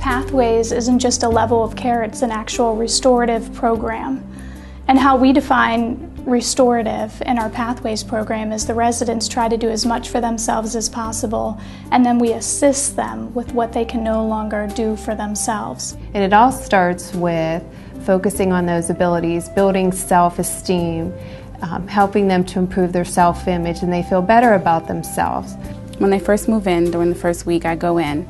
Pathways isn't just a level of care, it's an actual restorative program. And how we define restorative in our Pathways program is the residents try to do as much for themselves as possible, and then we assist them with what they can no longer do for themselves. And it all starts with focusing on those abilities, building self-esteem, helping them to improve their self-image, and they feel better about themselves. When they first move in, during the first week, I go in,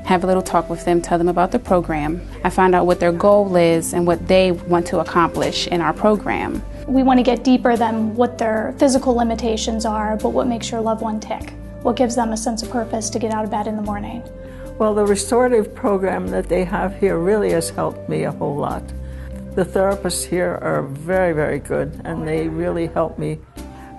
have a little talk with them, tell them about the program. I find out what their goal is and what they want to accomplish in our program. We want to get deeper than what their physical limitations are, but what makes your loved one tick, what gives them a sense of purpose to get out of bed in the morning. Well, the restorative program that they have here really has helped me a whole lot. The therapists here are very, very good, and they really help me.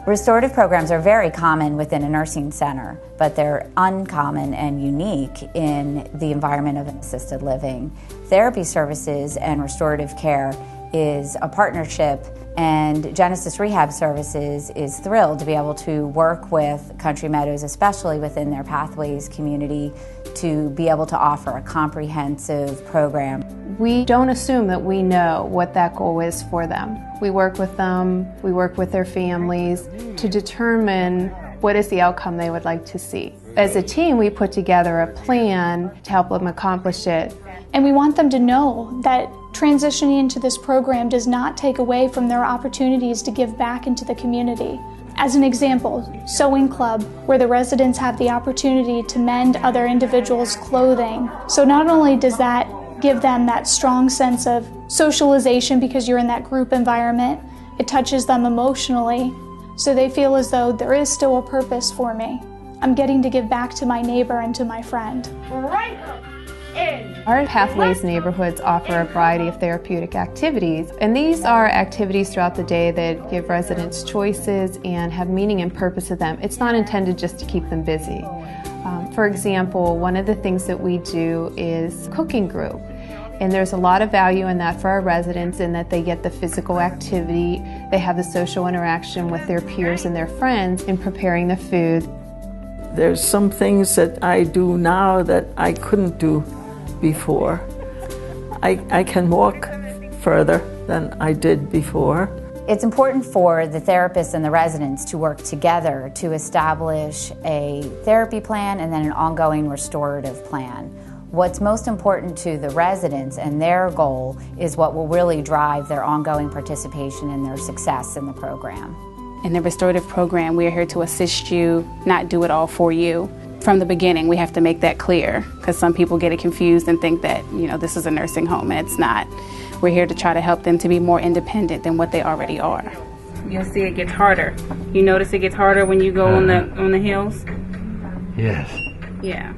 Restorative programs are very common within a nursing center, but they're uncommon and unique in the environment of assisted living. Therapy services and restorative care is a partnership, and Genesis Rehab Services is thrilled to be able to work with Country Meadows, especially within their Pathways community, to be able to offer a comprehensive program. We don't assume that we know what that goal is for them. We work with them, we work with their families to determine what is the outcome they would like to see. As a team, we put together a plan to help them accomplish it. And we want them to know that transitioning into this program does not take away from their opportunities to give back into the community. As an example, Sewing Club, where the residents have the opportunity to mend other individuals' clothing. So not only does that give them that strong sense of socialization because you're in that group environment, it touches them emotionally, so they feel as though there is still a purpose for me. I'm getting to give back to my neighbor and to my friend. Right in. Our Pathways neighborhoods offer a variety of therapeutic activities, and these are activities throughout the day that give residents choices and have meaning and purpose to them. It's not intended just to keep them busy. For example, one of the things that we do is cooking group, and there's a lot of value in that for our residents in that they get the physical activity, they have the social interaction with their peers and their friends in preparing the food. There's some things that I do now that I couldn't do before. I can walk further than I did before. It's important for the therapists and the residents to work together to establish a therapy plan and then an ongoing restorative plan. What's most important to the residents and their goal is what will really drive their ongoing participation and their success in the program. In the restorative program, we are here to assist you, not do it all for you. From the beginning, we have to make that clear, because some people get it confused and think that, this is a nursing home, and it's not. We're here to try to help them to be more independent than what they already are. You'll see it gets harder. You notice it gets harder when you go on the hills? Yes. Yeah.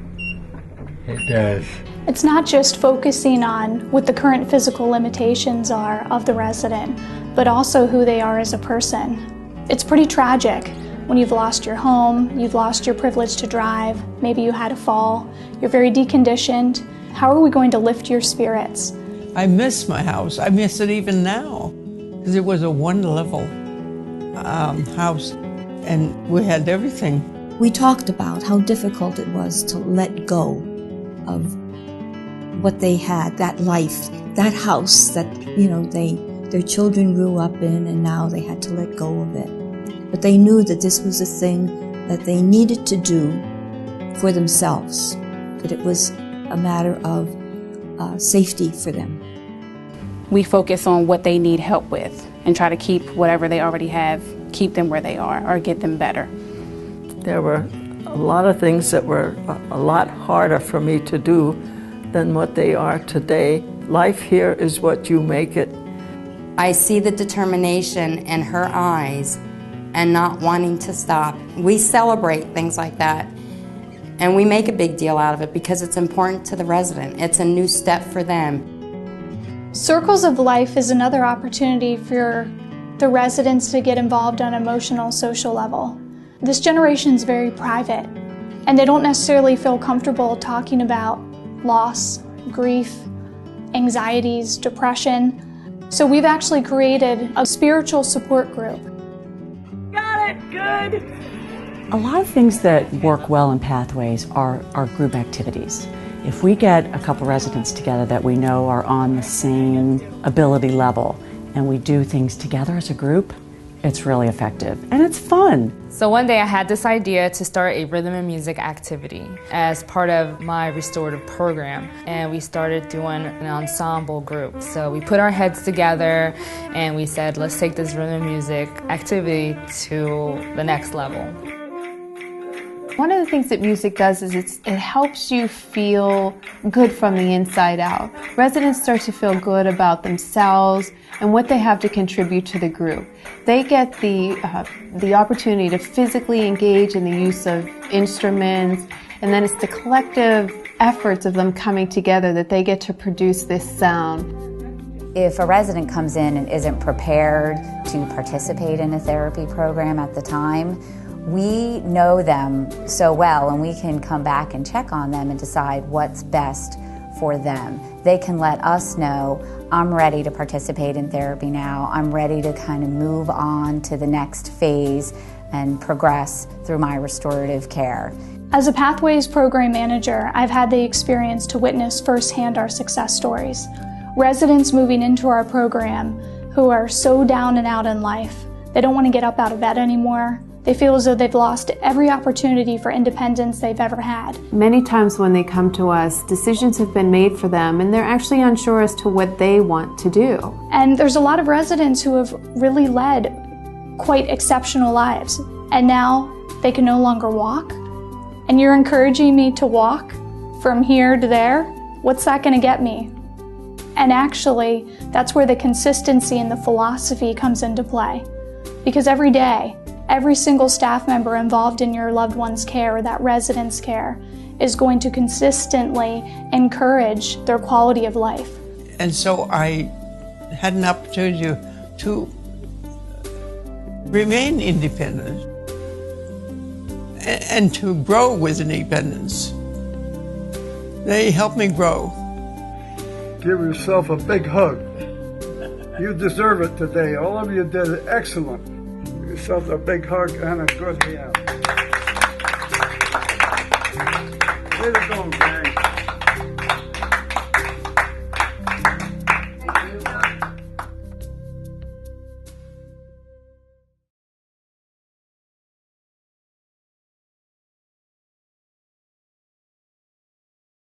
It does. It's not just focusing on what the current physical limitations are of the resident, but also who they are as a person. It's pretty tragic when you've lost your home, you've lost your privilege to drive, maybe you had a fall, you're very deconditioned. How are we going to lift your spirits? I miss my house. I miss it even now, because it was a one-level house, and we had everything. We talked about how difficult it was to let go of what they had, that life, that house that, their children grew up in, and now they had to let go of it. But they knew that this was a thing that they needed to do for themselves, that it was a matter of safety for them. We focus on what they need help with and try to keep whatever they already have, keep them where they are or get them better. There were a lot of things that were a lot harder for me to do than what they are today. Life here is what you make it. I see the determination in her eyes and not wanting to stop. We celebrate things like that, and we make a big deal out of it because it's important to the resident. It's a new step for them. Circles of Life is another opportunity for the residents to get involved on an emotional, social level. This generation is very private, and they don't necessarily feel comfortable talking about loss, grief, anxieties, depression. So we've actually created a spiritual support group. Got it, good. A lot of things that work well in Pathways are group activities. If we get a couple residents together that we know are on the same ability level and we do things together as a group, it's really effective and it's fun. So one day I had this idea to start a rhythm and music activity as part of my restorative program, and we started doing an ensemble group. So we put our heads together and we said, let's take this rhythm and music activity to the next level. One of the things that music does is it helps you feel good from the inside out. Residents start to feel good about themselves and what they have to contribute to the group. They get the opportunity to physically engage in the use of instruments, and then it's the collective efforts of them coming together that they get to produce this sound. If a resident comes in and isn't prepared to participate in a therapy program at the time, we know them so well, and we can come back and check on them and decide what's best for them. They can let us know, I'm ready to participate in therapy now. I'm ready to kind of move on to the next phase and progress through my restorative care. As a Pathways program manager, I've had the experience to witness firsthand our success stories. Residents moving into our program who are so down and out in life, they don't want to get up out of bed anymore. They feel as though they've lost every opportunity for independence they've ever had. Many times when they come to us, decisions have been made for them and they're actually unsure as to what they want to do. And there's a lot of residents who have really led quite exceptional lives, and now they can no longer walk. And you're encouraging me to walk from here to there? What's that going to get me? And actually, that's where the consistency and the philosophy comes into play. Because every day, every single staff member involved in your loved one's care or that resident's care is going to consistently encourage their quality of life. And so I had an opportunity to remain independent and to grow with independence. They helped me grow. Give yourself a big hug. You deserve it today. All of you did excellent. Give yourself a big hug and a good hand. Way to go, man.